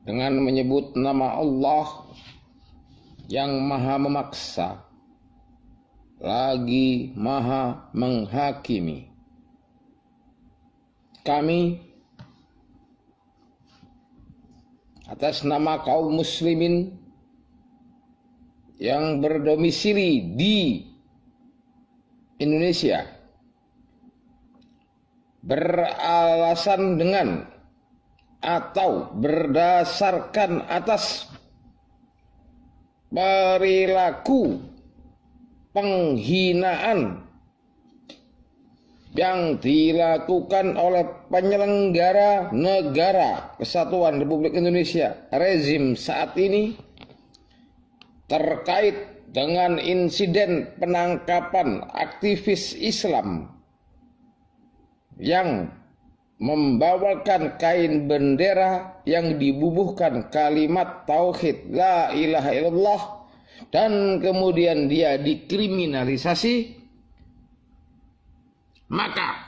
dengan menyebut nama Allah yang maha memaksa, lagi maha menghakimi. Kami atas nama kaum muslimin yang berdomisili di Indonesia beralasan dengan atau berdasarkan atas perilaku penghinaan yang dilakukan oleh penyelenggara negara Kesatuan Republik Indonesia rezim saat ini terkait dengan insiden penangkapan aktivis Islam yang membawakan kain bendera yang dibubuhkan kalimat tauhid la ilaha illallah dan kemudian dia dikriminalisasi. Maka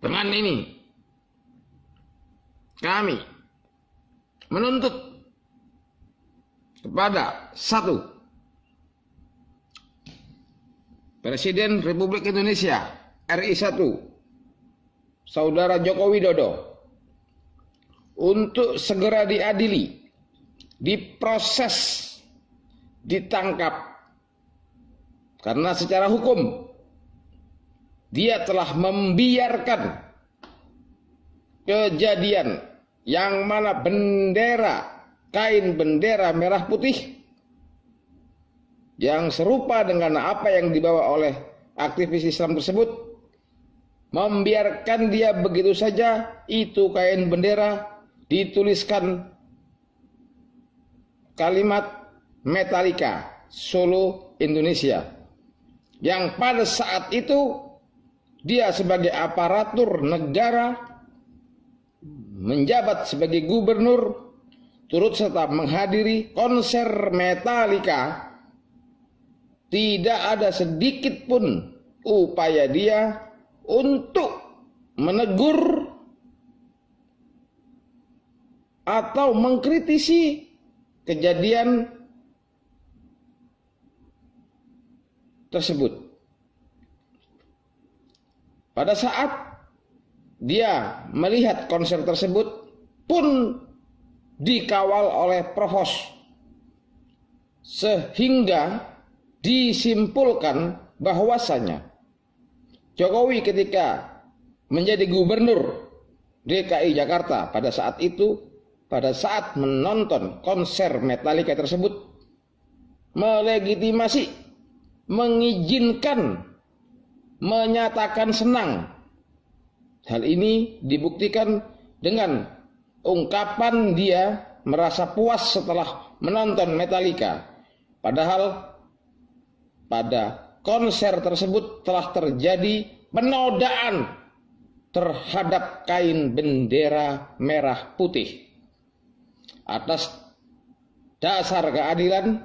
dengan ini kami menuntut kepada satu, Presiden Republik Indonesia RI 1 Saudara Joko Widodo untuk segera diadili, diproses, ditangkap karena secara hukum dia telah membiarkan kejadian yang mana kain bendera merah putih yang serupa dengan apa yang dibawa oleh aktivis Islam tersebut, membiarkan dia begitu saja. Itu kain bendera dituliskan kalimat Metallica Solo Indonesia, yang pada saat itu dia sebagai aparatur negara menjabat sebagai gubernur turut serta menghadiri konser Metallica. Tidak ada sedikit pun upaya dia untuk menegur atau mengkritisi kejadian tersebut. Pada saat dia melihat konser tersebut pun dikawal oleh provos, sehingga disimpulkan bahwasanya Jokowi ketika menjadi gubernur DKI Jakarta pada saat itu, pada saat menonton konser Metallica tersebut, melegitimasi, mengizinkan, menyatakan senang. Hal ini dibuktikan dengan ungkapan dia merasa puas setelah menonton Metallica. Padahal pada konser tersebut telah terjadi penodaan terhadap kain bendera merah putih. Atas dasar keadilan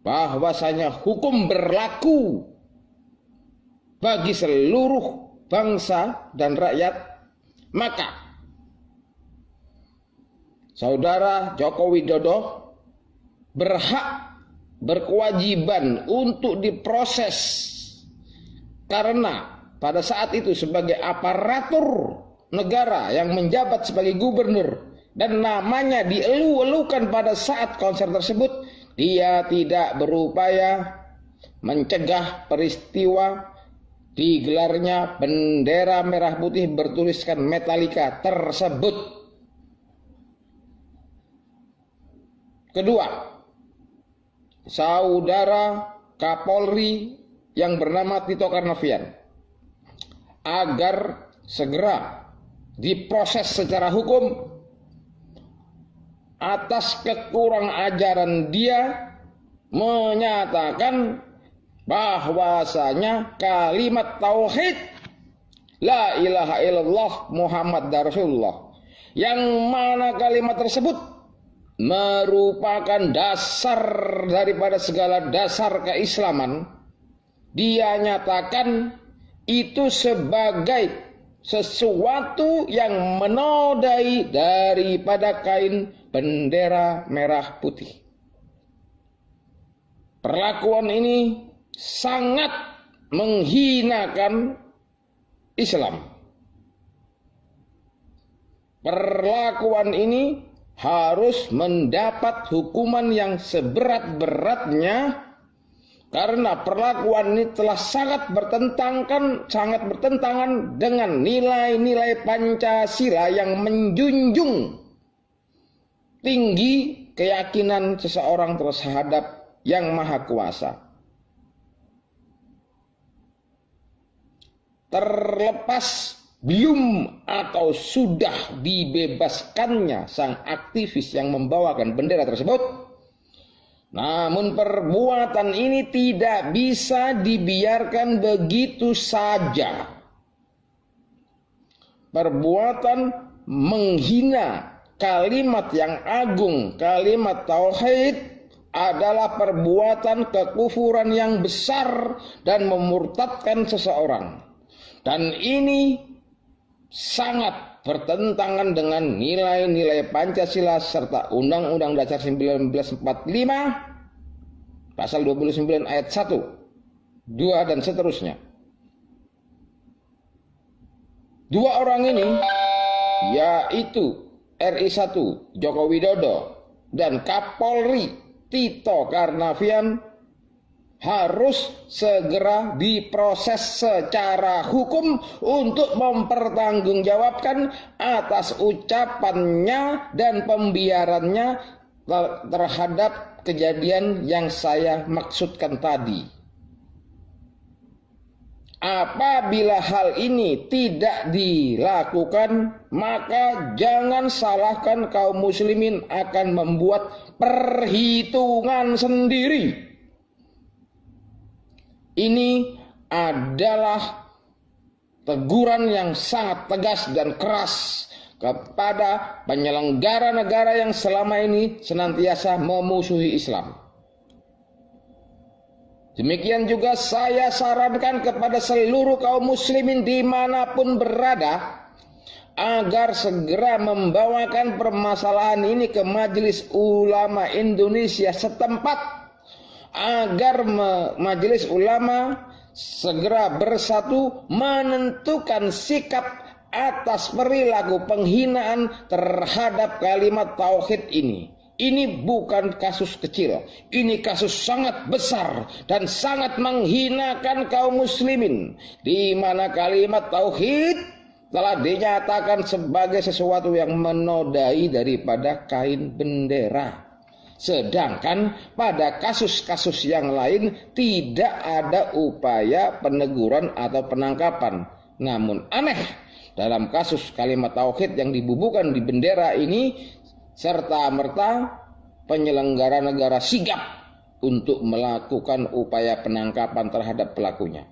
bahwasanya hukum berlaku bagi seluruh bangsa dan rakyat, maka Saudara Joko Widodo berhak, berkewajiban untuk diproses, karena pada saat itu sebagai aparatur negara yang menjabat sebagai gubernur dan namanya dielu-elukan pada saat konser tersebut, dia tidak berupaya mencegah peristiwa digelarnya bendera merah putih bertuliskan Metallica tersebut. Kedua, Saudara Kapolri yang bernama Tito Karnavian agar segera diproses secara hukum atas kekurang ajaran dia menyatakan bahwasanya kalimat tauhid la ilaha illallah Muhammad Rasulullah, yang mana kalimat tersebut merupakan dasar daripada segala dasar keislaman, dia nyatakan itu sebagai sesuatu yang menodai daripada kain bendera merah putih. Perlakuan ini sangat menghinakan Islam. Perlakuan ini harus mendapat hukuman yang seberat-beratnya, karena perlakuan ini telah sangat bertentangan dengan nilai-nilai Pancasila yang menjunjung tinggi keyakinan seseorang terhadap Yang Maha Kuasa. Terlepas belum atau sudah dibebaskannya sang aktivis yang membawakan bendera tersebut, namun perbuatan ini tidak bisa dibiarkan begitu saja. Perbuatan menghina kalimat yang agung, kalimat tauhid, adalah perbuatan kekufuran yang besar dan memurtadkan seseorang. Dan ini sangat bertentangan dengan nilai-nilai Pancasila serta Undang-Undang Dasar 1945 pasal 29 ayat 1, 2 dan seterusnya. Dua orang ini, yaitu RI1 Joko Widodo dan Kapolri Tito Karnavian, harus segera diproses secara hukum untuk mempertanggungjawabkan atas ucapannya dan pembiarannya terhadap kejadian yang saya maksudkan tadi. Apabila hal ini tidak dilakukan, maka jangan salahkan kaum muslimin akan membuat perhitungan sendiri. Ini adalah teguran yang sangat tegas dan keras kepada penyelenggara negara yang selama ini senantiasa memusuhi Islam. Demikian juga saya sarankan kepada seluruh kaum muslimin dimanapun berada, agar segera membawakan permasalahan ini ke Majelis Ulama Indonesia setempat, agar Majelis Ulama segera bersatu menentukan sikap atas perilaku penghinaan terhadap kalimat tauhid ini. Ini bukan kasus kecil, ini kasus sangat besar dan sangat menghinakan kaum muslimin, di mana kalimat tauhid telah dinyatakan sebagai sesuatu yang menodai daripada kain bendera. Sedangkan pada kasus-kasus yang lain tidak ada upaya peneguran atau penangkapan. Namun aneh, dalam kasus kalimat tauhid yang dibubuhkan di bendera ini, serta-merta penyelenggara negara sigap untuk melakukan upaya penangkapan terhadap pelakunya.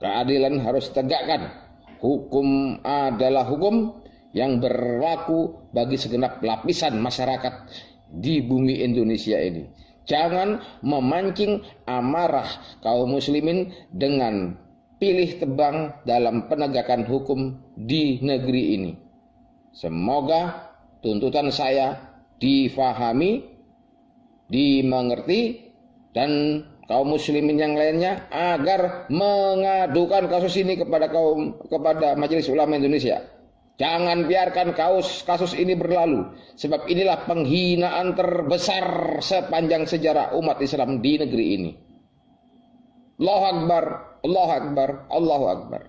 Keadilan harus tegakkan. Hukum adalah hukum yang berlaku bagi segenap lapisan masyarakat di bumi Indonesia ini. Jangan memancing amarah kaum muslimin dengan pilih tebang dalam penegakan hukum di negeri ini. Semoga tuntutan saya difahami, dimengerti, dan kaum muslimin yang lainnya agar mengadukan kasus ini kepada Majelis Ulama Indonesia. Jangan biarkan kasus ini berlalu, sebab inilah penghinaan terbesar sepanjang sejarah umat Islam di negeri ini. Allahu Akbar, Allahu Akbar, Allahu Akbar.